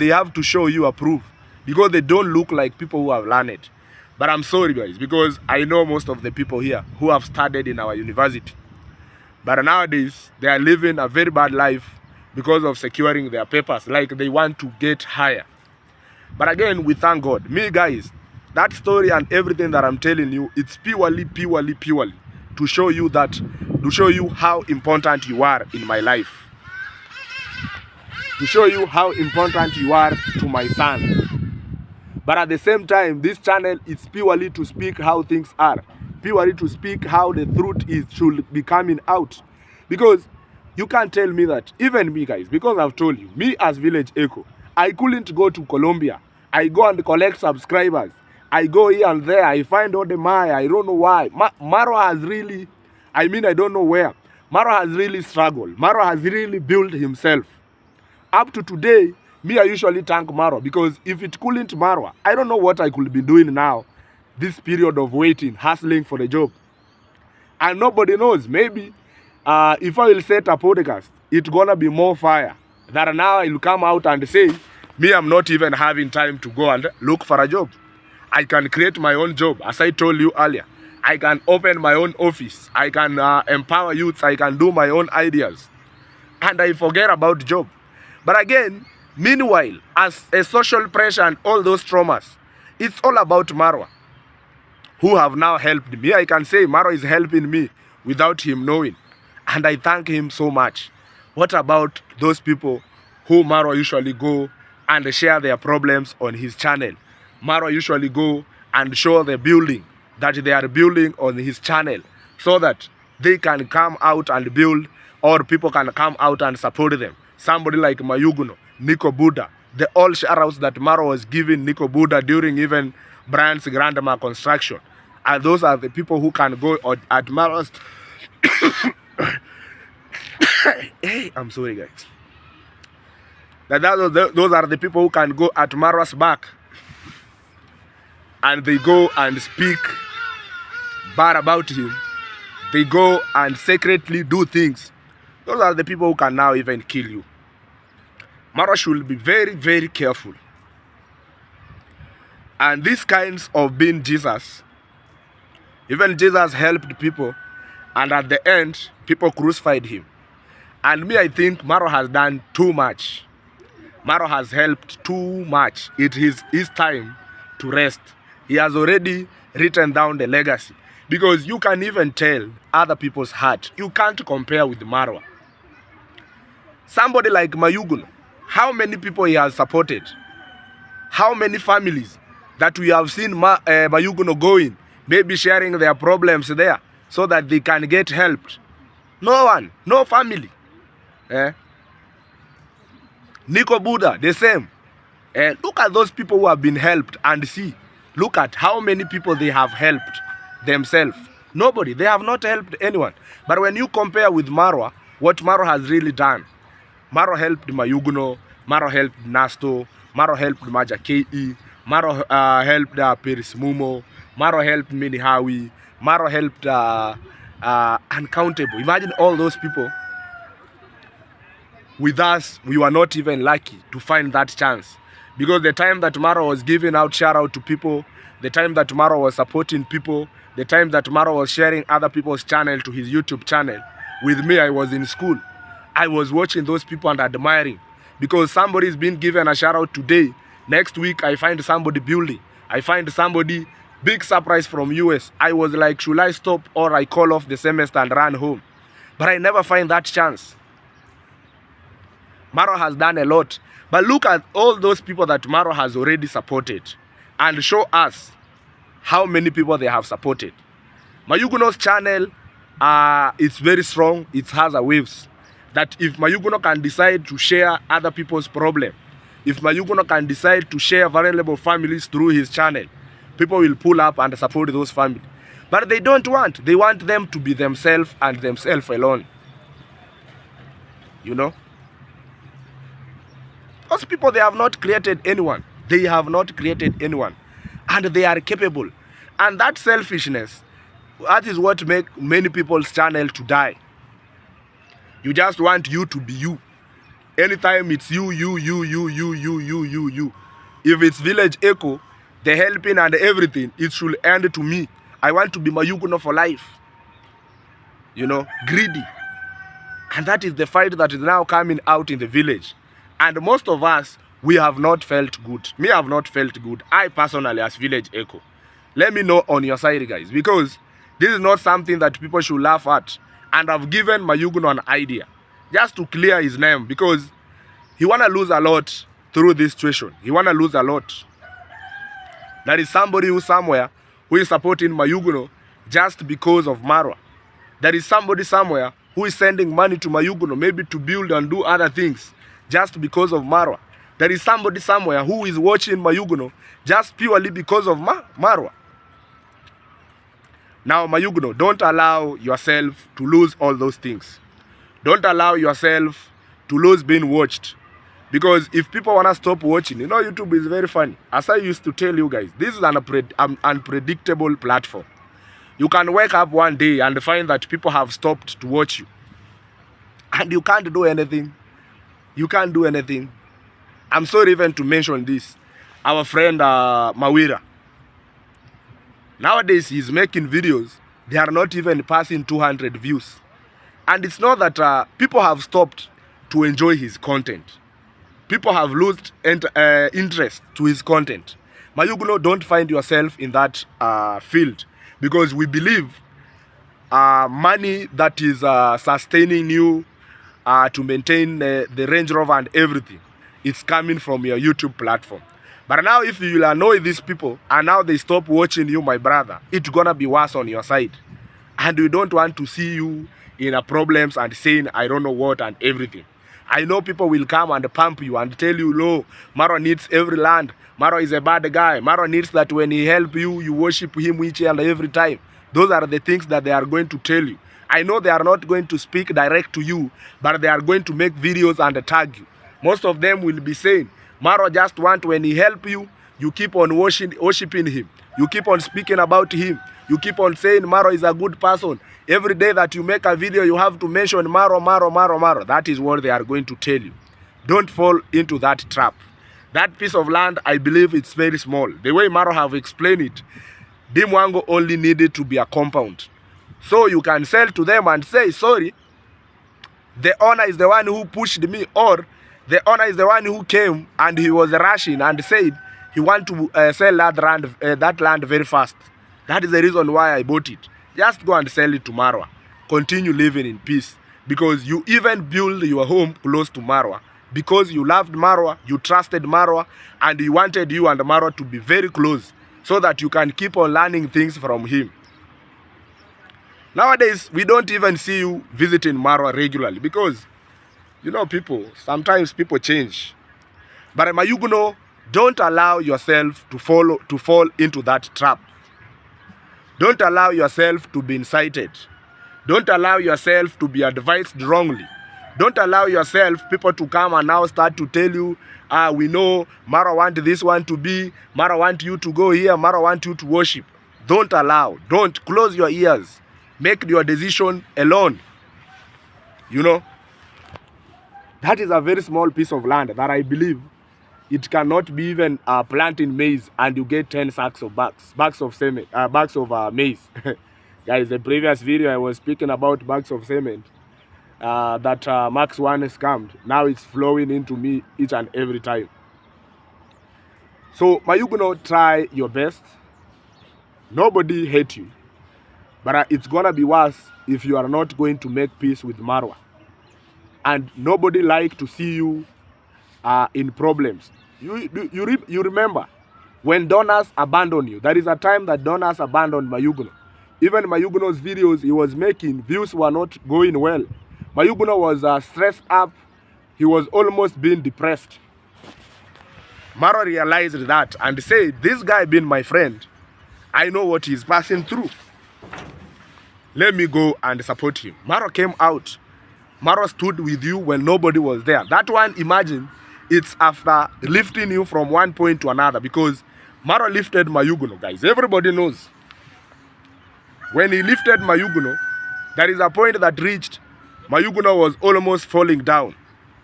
have to show you a proof because they don't look like people who have learned. But I'm sorry, guys, because I know most of the people here who have studied in our university. But nowadays, they are living a very bad life because of securing their papers, like they want to get higher. But again, we thank God. Me, guys, that story and everything that I'm telling you, it's purely to show you how important you are in my life. To show you how important you are to my son. But at the same time, this channel is purely to speak how things are. Purely to speak how the truth should be coming out. Because you can't tell me that, even me, guys, because I've told you, me as Village Echo, I couldn't go to Colombia. I go and collect subscribers. I go here and there. I find all the money. I don't know why. Maro has really, I don't know where. Maro has really struggled. Maro has really built himself. Up to today, me, I usually thank Maro, because if it couldn't Maro, I don't know what I could be doing now. This period of waiting, hustling for the job. And nobody knows. Maybe if I will set a podcast, it's gonna be more fire. That now I'll come out and say, me, I'm not even having time to go and look for a job. I can create my own job, as I told you earlier. I can open my own office. I can empower youths. I can do my own ideas. And I forget about job. But again, meanwhile, as a social pressure and all those traumas, it's all about Marwa, who have now helped me. I can say Marwa is helping me without him knowing. And I thank him so much. What about those people who Marwa usually go and share their problems on his channel? Marwa usually go and show the building that they are building on his channel, so that they can come out and build, or people can come out and support them. Somebody like Mayuguno, Nico Buddha, the all shoutouts that Marwa was giving Nico Buddha during even Brian's grandma construction. And those are the people who can go at Marwa's hey, I'm sorry, guys. Those are the people who can go at Marwa's back and they go and speak bad about him. They go and secretly do things. Those are the people who can now even kill you. Marwa should be very careful. And these kinds of being Jesus, even Jesus helped people, and at the end, people crucified him. And me, I think Marwa has done too much. Marwa has helped too much. It is his time to rest. He has already written down the legacy. Because you can even tell other people's heart. You can't compare with Marwa. Somebody like Mayuguno, how many people he has supported? How many families that we have seen Mayuguno going, maybe sharing their problems there so that they can get helped? No one, no family. Nico Buddha, the same. Look at those people who have been helped and see. Look at how many people they have helped themselves. Nobody. They have not helped anyone. But when you compare with Marwa, what Marwa has really done, Marwa helped Mayuguno, Marwa helped Nasto, Marwa helped Maja K.E., Marwa helped Peris Mumo, Marwa helped Minihawi, Marwa helped uncountable. Imagine all those people. With us, we were not even lucky to find that chance. Because the time that Marwa was giving out shout out to people, the time that Marwa was supporting people, the time that Marwa was sharing other people's channel to his YouTube channel, with me, I was in school. I was watching those people and admiring. Because somebody's been given a shout out today. Next week, I find somebody building. I find somebody, big surprise from US. I was like, should I stop or I call off the semester and run home? But I never find that chance. Marwa has done a lot. But look at all those people that Marwa has already supported and show us how many people they have supported. Mayuguno's channel, it's very strong. It has a waves. That if Mayuguno can decide to share other people's problem, if Mayuguno can decide to share vulnerable families through his channel, people will pull up and support those families. But they don't want. They want them to be themselves and themselves alone. You know? Those people, they have not created anyone. They have not created anyone. And they are capable. And that selfishness, that is what makes many people's channel to die. You just want you to be you. Anytime it's you. If it's village echo, the helping and everything, it should end to me. I want to be Mayuguno for life. You know, greedy. And that is the fight that is now coming out in the village. And most of us, we have not felt good. Me, I have not felt good. I personally, as village echo. Let me know on your side, guys. Because this is not something that people should laugh at. And I've given Mayuguno an idea. Just to clear his name. Because he want to lose a lot through this situation. He want to lose a lot. There is somebody who somewhere who is supporting Mayuguno just because of Marwa. There is somebody somewhere who is sending money to Mayuguno maybe to build and do other things just because of Marwa. There is somebody somewhere who is watching Mayuguno just purely because of Marwa. Now, Mayuguno, don't allow yourself to lose all those things. Don't allow yourself to lose being watched. Because if people want to stop watching, you know, YouTube is very funny. As I used to tell you guys, this is an unpredictable platform. You can wake up one day and find that people have stopped to watch you. And you can't do anything. You can't do anything. I'm sorry even to mention this. Our friend Mawira. Nowadays, he's making videos. They are not even passing 200 views. And it's not that people have stopped to enjoy his content. People have lost interest to his content. Mayuguno, don't find yourself in that field. Because we believe money that is sustaining you to maintain the Range Rover and everything, it's coming from your YouTube platform. But now if you will annoy these people and now they stop watching you, my brother, it's gonna be worse on your side. And we don't want to see you in problems and saying I don't know what and everything. I know people will come and pump you and tell you, no, Maro needs every land. Maro is a bad guy. Maro needs that when he help you, you worship him each and every time. Those are the things that they are going to tell you. I know they are not going to speak direct to you, but they are going to make videos and tag you. Most of them will be saying, Maro just want when he help you, you keep on worshiping him. You keep on speaking about him. You keep on saying Maro is a good person. Every day that you make a video, you have to mention Maro, Maro, Maro, Maro. That is what they are going to tell you. Don't fall into that trap. That piece of land, I believe it's very small. The way Maro have explained it, Dimwango only needed to be a compound. So you can sell to them and say, sorry, the owner is the one who pushed me, or the owner is the one who came and he was rushing and said he want to sell that land very fast. That is the reason why I bought it. Just go and sell it to Marwa. Continue living in peace. Because you even build your home close to Marwa. Because you loved Marwa, you trusted Marwa, and you wanted you and Marwa to be very close so that you can keep on learning things from him. Nowadays, we don't even see you visiting Marwa regularly because, you know, sometimes people change. But Mayuguno, don't allow yourself to fall into that trap. Don't allow yourself to be incited. Don't allow yourself to be advised wrongly. Don't allow yourself people to come and now start to tell you, we know Mara want this one to be, Mara want you to go here, Mara want you to worship. Don't allow. Don't close your ears. Make your decision alone. You know, that is a very small piece of land that I believe it cannot be even planting maize and you get 10 sacks of bags of maize. Guys, the previous video I was speaking about bags of cement that Max 1 scammed. Now it's flowing into me each and every time. So, Mayuguno, try your best. Nobody hate you. But it's gonna be worse if you are not going to make peace with Marwa. And nobody like to see you in problems. You remember when donors abandon you. There is a time that donors abandoned Mayuguno. Even Mayuguno's videos he was making, views were not going well. Mayuguno was stressed up. He was almost being depressed. Maro realized that and said, this guy being my friend, I know what he's passing through. Let me go and support him. Maro came out. Maro stood with you when nobody was there. That one, imagine, it's after lifting you from one point to another, because Maro lifted Mayuguno, guys. Everybody knows. When he lifted Mayuguno, there is a point that reached, Mayuguno was almost falling down.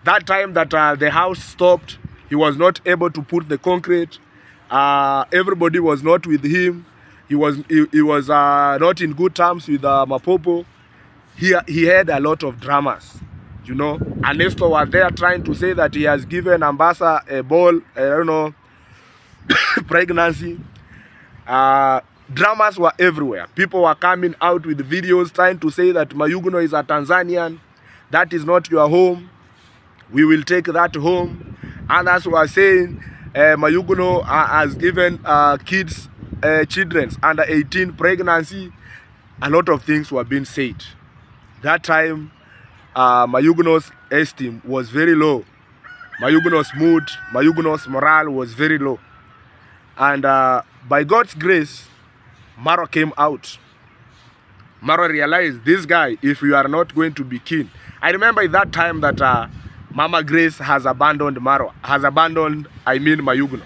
That time that the house stopped, He was not able to put the concrete. Everybody was not with him. He was not in good terms with Mapopo. He had a lot of dramas, you know. Ernesto was there trying to say that he has given Ambassa a ball, I don't know, pregnancy. Dramas were everywhere. People were coming out with videos trying to say that Mayugno is a Tanzanian. That is not your home. We will take that home. Others were saying Mayugno has given children under 18 pregnancy. A lot of things were being said. That time, Mayugno's esteem was very low. Mayugno's mood, Mayugno's morale was very low. And by God's grace, Maro came out. Maro realized, this guy, if you are not going to be keen. I remember at that time that Mama Grace has abandoned Maro. Mayugno.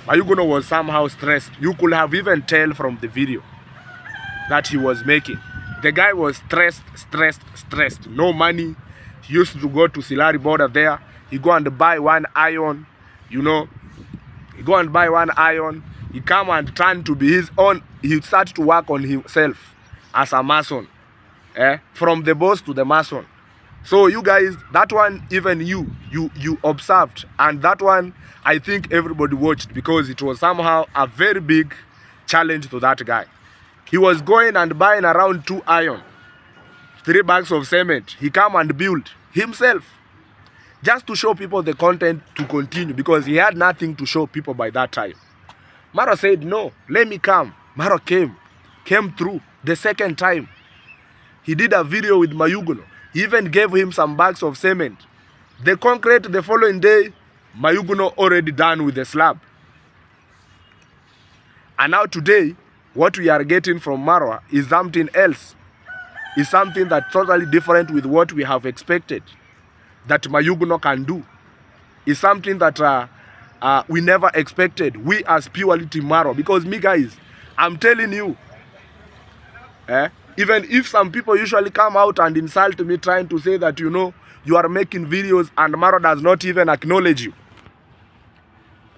Mayugno was somehow stressed. You could have even tell from the video that he was making. The guy was stressed. No money. He used to go to Silari border there. He go and buy one iron, you know. He go and buy one iron. He come and turn to be his own. He start to work on himself as a mason. From the boss to the mason. So you guys, that one, even you observed. And that one, I think everybody watched because it was somehow a very big challenge to that guy. He was going and buying around 2 iron, 3 bags of cement. He come and build himself just to show people the content to continue because he had nothing to show people by that time. Maro said, no, let me come. Maro came through the second time. He did a video with Mayugno. He even gave him some bags of cement. The concrete the following day, Mayugno already done with the slab. And now today, what we are getting from Marwa is something else. Is something that's totally different with what we have expected that Mayugno can do. Is something that we never expected. We as purely Team Marwa. Because me guys, I'm telling you, even if some people usually come out and insult me trying to say that, you know, you are making videos and Marwa does not even acknowledge you.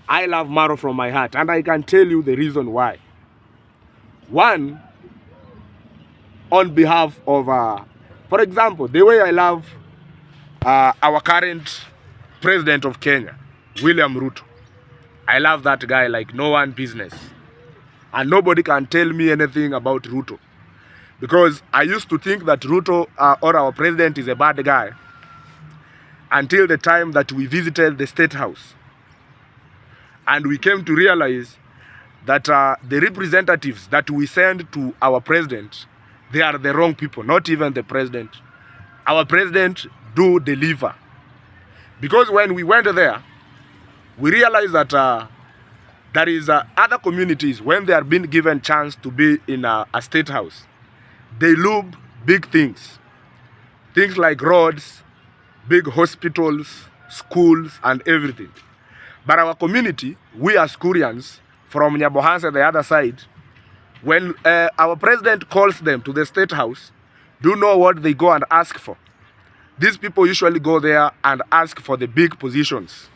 I love Marwa from my heart and I can tell you the reason why. One, on behalf of, for example, the way I love our current president of Kenya, William Ruto. I love that guy like no one business. And nobody can tell me anything about Ruto. Because I used to think that Ruto or our president is a bad guy until the time that we visited the State House. And we came to realize that the representatives that we send to our president, they are the wrong people, not even the president. Our president do deliver. Because when we went there, we realized that there is other communities, when they are being given chance to be in a state house, they look big things. Things like roads, big hospitals, schools, and everything. But our community, we as Koreans, from Nyabohanse, the other side, when our president calls them to the State House, do you know what they go and ask for? These people usually go there and ask for the big positions.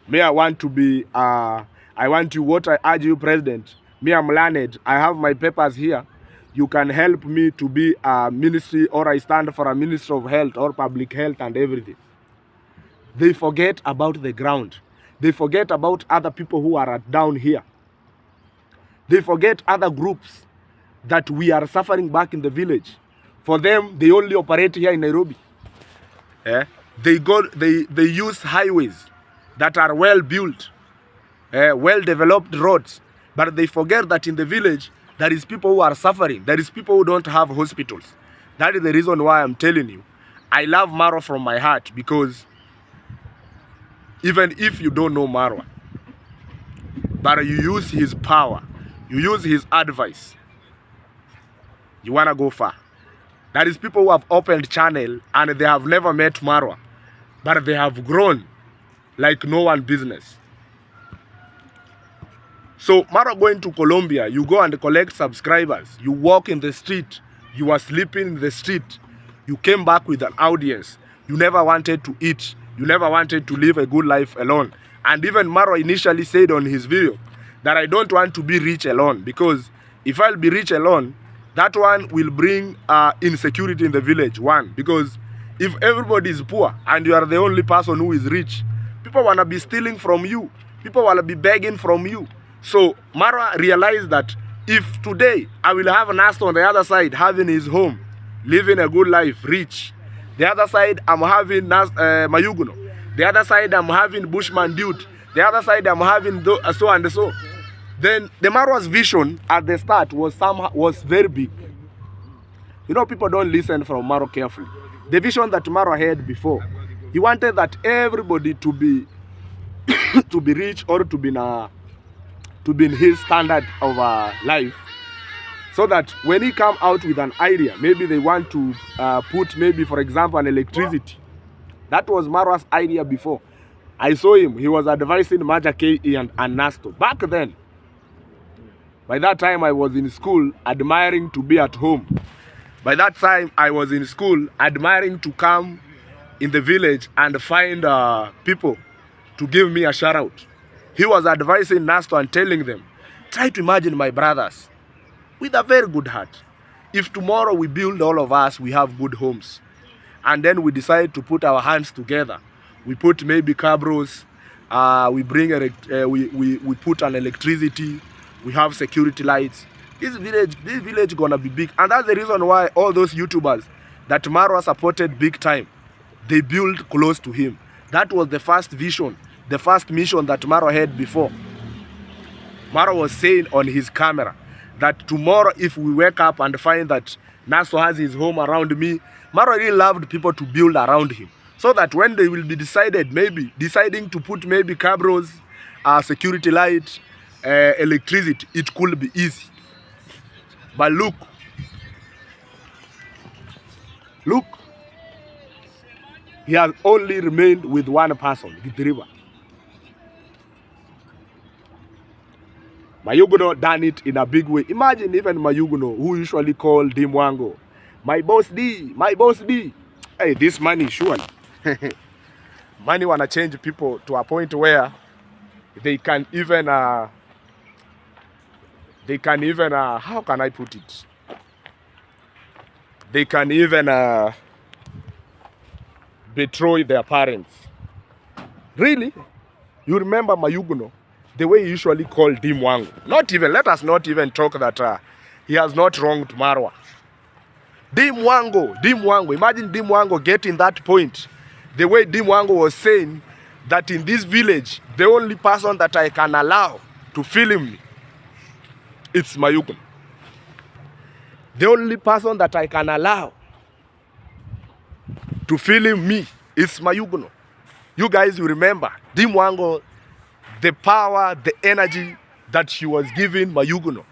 Me, I want to be, what I urge you, President. Me, I'm learned. I have my papers here. You can help me to be a ministry, or I stand for a Ministry of Health or Public Health and everything. They forget about the ground. They forget about other people who are down here. They forget other groups that we are suffering back in the village. For them, they only operate here in Nairobi. They use highways that are well built, well developed roads. But they forget that in the village, there is people who are suffering. There is people who don't have hospitals. That is the reason why I'm telling you. I love Marwa from my heart because even if you don't know Marwa, but you use his power, you use his advice, you want to go far. There is people who have opened channel and they have never met Marwa, but they have grown like no one business. So Marwa going to Colombia, you go and collect subscribers. You walk in the street, you are sleeping in the street. You came back with an audience. You never wanted to eat. You never wanted to live a good life alone. And even Maro initially said on his video that I don't want to be rich alone, because if I'll be rich alone, that one will bring insecurity in the village. One, because if everybody is poor and you are the only person who is rich, people want to be stealing from you. People want to be begging from you. So Mara realized that if today I will have Nasto on the other side having his home, living a good life, rich. The other side I'm having Mayuguno. The other side I'm having Bushman Dude. The other side I'm having so and so. Then the Marwa's vision at the start was very big. You know, people don't listen from Maro carefully. The vision that Maro had before, he wanted that everybody to be to be rich or to be in his standard of life, so that when he come out with an idea, maybe they want to put, maybe for example, an electricity. That was Marwa's idea before. I saw him. He was advising Maja K.E. and Nasto. Back then, by that time I was in school admiring to be at home. By that time I was in school admiring to come in the village and find people to give me a shout out. He was advising Nasto and telling them, try to imagine my brothers with a very good heart. If tomorrow we build, all of us, we have good homes, and then we decide to put our hands together, we put maybe cabros, we bring we put an electricity, we have security lights. This village gonna be big. And that's the reason why all those YouTubers that Marwa supported big time, they built close to him. That was the first vision, the first mission that Marwa had before. Marwa was saying on his camera that tomorrow if we wake up and find that Naso has his home around me, Marwa really loved people to build around him, so that when they will be deciding to put maybe cabros, security light, electricity, it could be easy. But look, he has only remained with one person, Gidriba. Mayuguno done it in a big way. Imagine even Mayuguno, who usually call Dimwango, my boss D, my boss D. Hey, this money, surely. Money wanna change people to a point where they can even, how can I put it? They can even betray their parents. Really? You remember Mayuguno, the way he usually called Dimwango. Let us not even talk that he has not wronged Marwa. Dimwango. Imagine Dimwango getting that point. The way Dimwango was saying that in this village, the only person that I can allow to film me, it's Mayuguno. The only person that I can allow to film me is Mayuguno. You guys will remember Dimwango, the power, the energy that she was giving Mayuguno,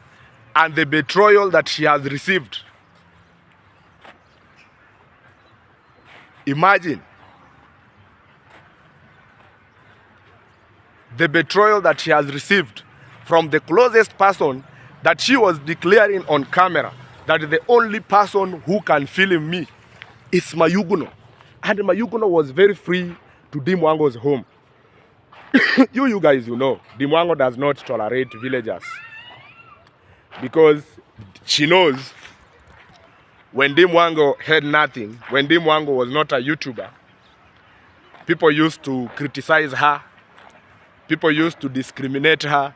and the betrayal that she has received. Imagine the betrayal that she has received from the closest person that she was declaring on camera that the only person who can film me is Mayuguno. And Mayuguno was very free to Dimwango's home. you guys, you know, Dimwango does not tolerate villagers, because she knows when Dimwango had nothing, when Dimwango was not a YouTuber, people used to criticize her, people used to discriminate her,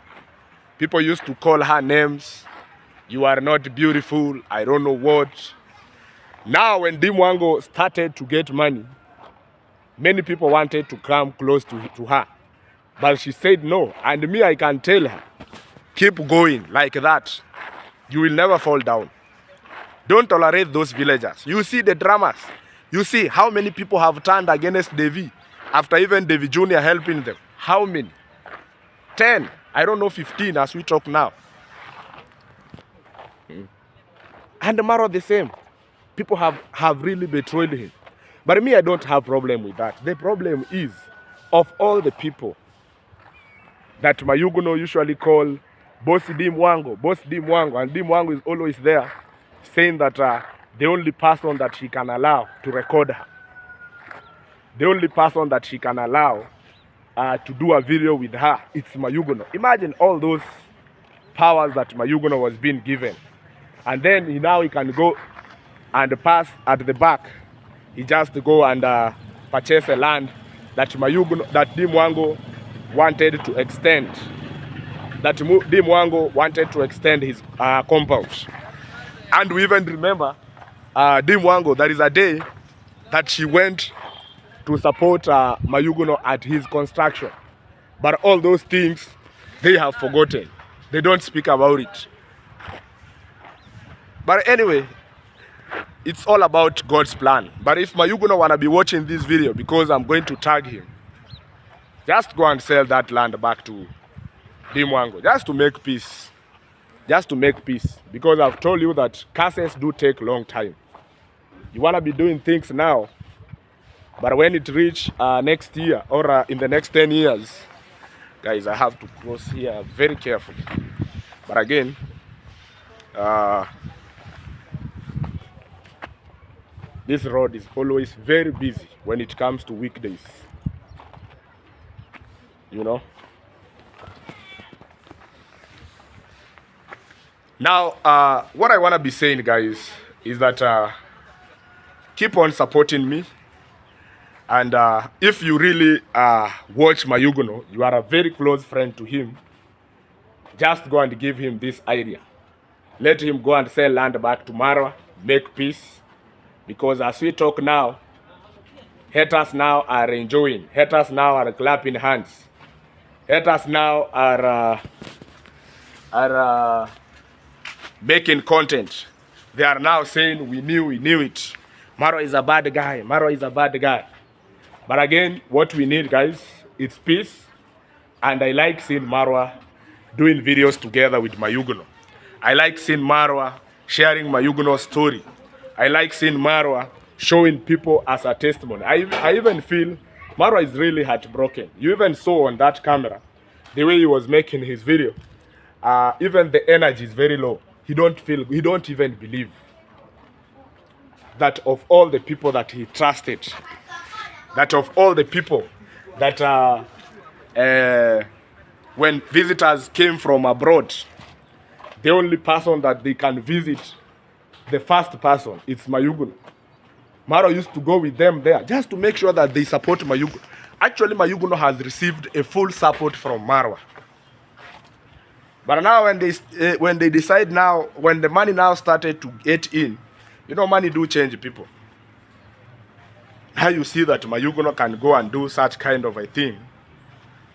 people used to call her names. You are not beautiful, I don't know what. Now when Dimwango started to get money, many people wanted to come close to her. But she said no. And me, I can tell her, keep going like that. You will never fall down. Don't tolerate those villagers. You see the dramas. You see how many people have turned against Devi after even Devi Jr. helping them. How many? 10. I don't know, 15 as we talk now. And Maro the same. People have really betrayed him. But me, I don't have problem with that. The problem is, of all the people that Mayuguno usually call Boss Dimwango, and Dimwango is always there saying that the only person that she can allow to record her. the only person that she can allow to do a video with her, it's Mayugono. Imagine all those powers that Mayugono was being given. And then now he can go and pass at the back. He just go and purchase a land that Dim Wango wanted to extend. Dim Wango wanted to extend his compound. And we even remember Dim Wango, there is a day that she went to support Mayugono at his construction. But all those things, they have forgotten. They don't speak about it. But anyway, it's all about God's plan. But if Mayugono wanna be watching this video, because I'm going to tag him, just go and sell that land back to Dim Wango, just to make peace. Just to make peace. Because I've told you that cases do take long time. You wanna be doing things now, but when it reach next year or in the next 10 years, guys, I have to cross here very carefully. But again, this road is always very busy when it comes to weekdays. You know? Now, what I want to be saying, guys, is that keep on supporting me. And if you really watch Mayugono, you are a very close friend to him, just go and give him this idea. Let him go and sell land back to Marwa, make peace. Because as we talk now, haters now are enjoying. Haters now are clapping hands. Haters now are making content. They are now saying, we knew it. Marwa is a bad guy. Marwa is a bad guy. But again, what we need, guys, it's peace. And I like seeing Marwa doing videos together with Mayugono. I like seeing Marwa sharing Mayugono's story. I like seeing Marwa showing people as a testimony. I even feel Marwa is really heartbroken. You even saw on that camera, the way he was making his video. Even the energy is very low. He don't even believe that of all the people that he trusted, that of all the people that when visitors came from abroad, the only person that they can visit, the first person, it's Mayugono. Marwa used to go with them there just to make sure that they support Mayugono. Actually, Mayugono has received a full support from Marwa. But now when they decide now, when the money now started to get in, you know, money do change people. Now you see that Mayugono can go and do such kind of a thing.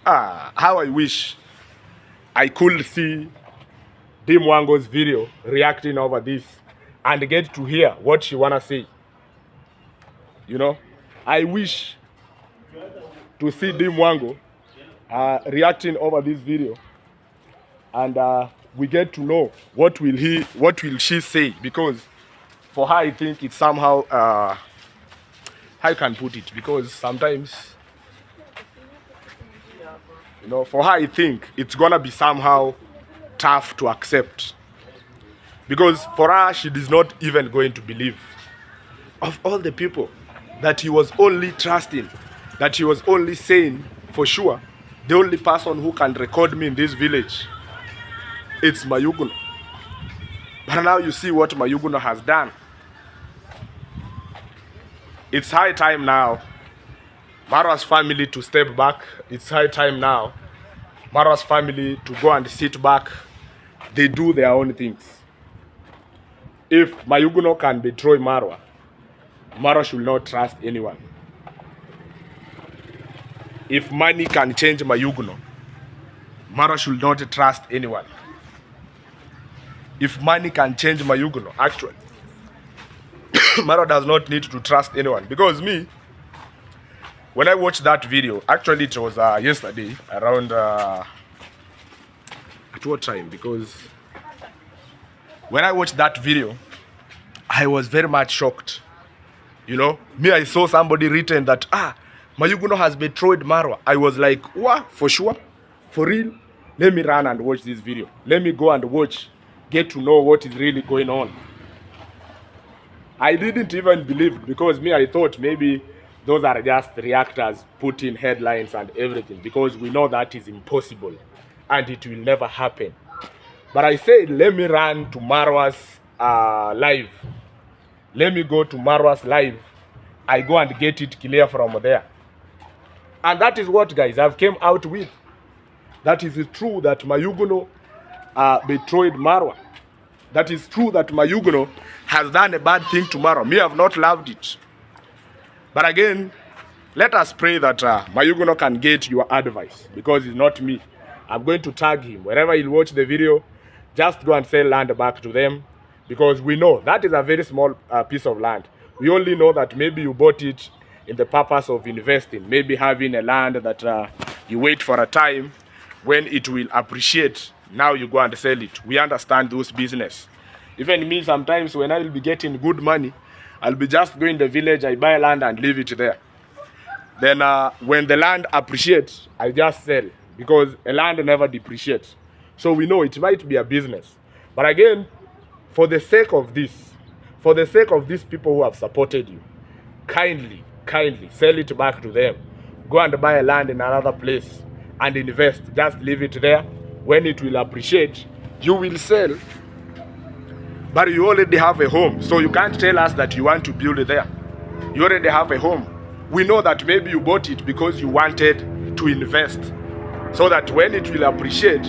How I wish I could see Dim Wango's video reacting over this and get to hear what she wanna say. You know, I wish to see Dim Wango reacting over this video, and we get to know what will she say, because for her I think it's somehow how I can put it, because sometimes, you know, for her I think it's gonna be somehow tough to accept, because for her she is not even going to believe, of all the people that he was only trusting, that he was only saying for sure, the only person who can record me in this village, it's Mayugono. But now you see what Mayugono has done. It's high time now Marwa's family to step back. It's high time now Marwa's family to go and sit back. They do their own things. If Mayugono can betray Marwa, Marwa should not trust anyone. If money can change Mayugono, Marwa should not trust anyone. If money can change Mayugono, actually, Marwa does not need to trust anyone. Because me, when I watched that video, actually it was yesterday, around, at what time? Because when I watched that video, I was very much shocked. You know, me, I saw somebody written that, Mayugono has betrayed Marwa. I was like, what? For sure? For real? Let me run and watch this video. Let me go and watch, get to know what is really going on. I didn't even believe, because me, I thought maybe those are just reactors put in headlines and everything, because we know that is impossible and it will never happen. But I said, let me run to Marwa's live. Let me go to Marwa's live. I go and get it clear from there. And that is what, guys, I've came out with. That is true that Mayuguno betrayed Marwa. That is true that Mayuguno has done a bad thing to Marwa. Me, have not loved it. But again, let us pray that Mayuguno can get your advice, because it's not me. I'm going to tag him. Wherever he'll watch the video, just go and sell land back to them, because we know that is a very small piece of land. We only know that maybe you bought it in the purpose of investing, maybe having a land that you wait for a time when it will appreciate. Now you go and sell it. We understand those business. Even me, sometimes when I will be getting good money, I'll be just going to the village, I buy land and leave it there. Then when the land appreciates, I just sell, because a land never depreciates. So we know it might be a business. But again, for the sake of this, for the sake of these people who have supported you, kindly sell it back to them. Go and buy a land in another place and invest. Just leave it there. When it will appreciate, you will sell. But you already have a home, so you can't tell us that you want to build it there. You already have a home. We know that maybe you bought it because you wanted to invest, so that when it will appreciate,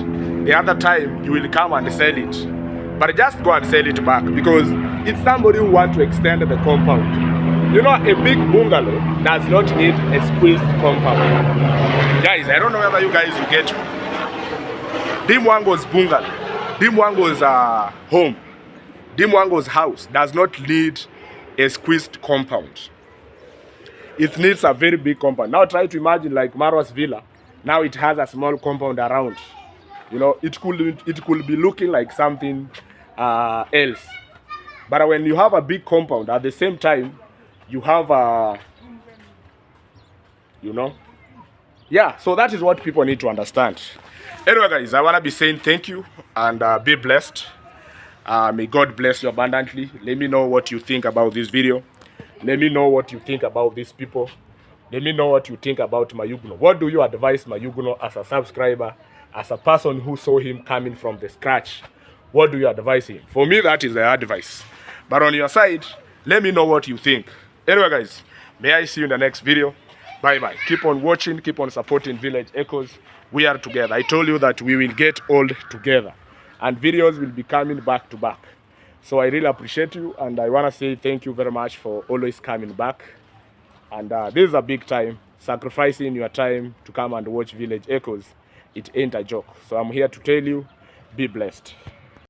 the other time you will come and sell it. But just go and sell it back, because it's somebody who wants to extend the compound. You know, a big bungalow does not need a squeezed compound. Guys, I don't know whether you guys will get me. Dimwango's bungalow, Dimwango's home, Dimwango's house does not need a squeezed compound. It needs a very big compound. Now try to imagine like Marwa's villa. Now it has a small compound around. You know, it could be looking like something else. But when you have a big compound, at the same time, you have a, you know, yeah. So that is what people need to understand. Anyway, guys, I want to be saying thank you and be blessed. May God bless you abundantly. Let me know what you think about this video. Let me know what you think about these people. Let me know what you think about Mayuguno. What do you advise Mayuguno as a subscriber, as a person who saw him coming from the scratch? What do you advise him? For me, that is the advice. But on your side, let me know what you think. Anyway, guys, may I see you in the next video. Bye-bye. Keep on watching. Keep on supporting Village Echoes. We are together. I told you that we will get old together. And videos will be coming back to back. So I really appreciate you. And I want to say thank you very much for always coming back. And this is a big time. Sacrificing your time to come and watch Village Echoes, it ain't a joke. So I'm here to tell you, be blessed.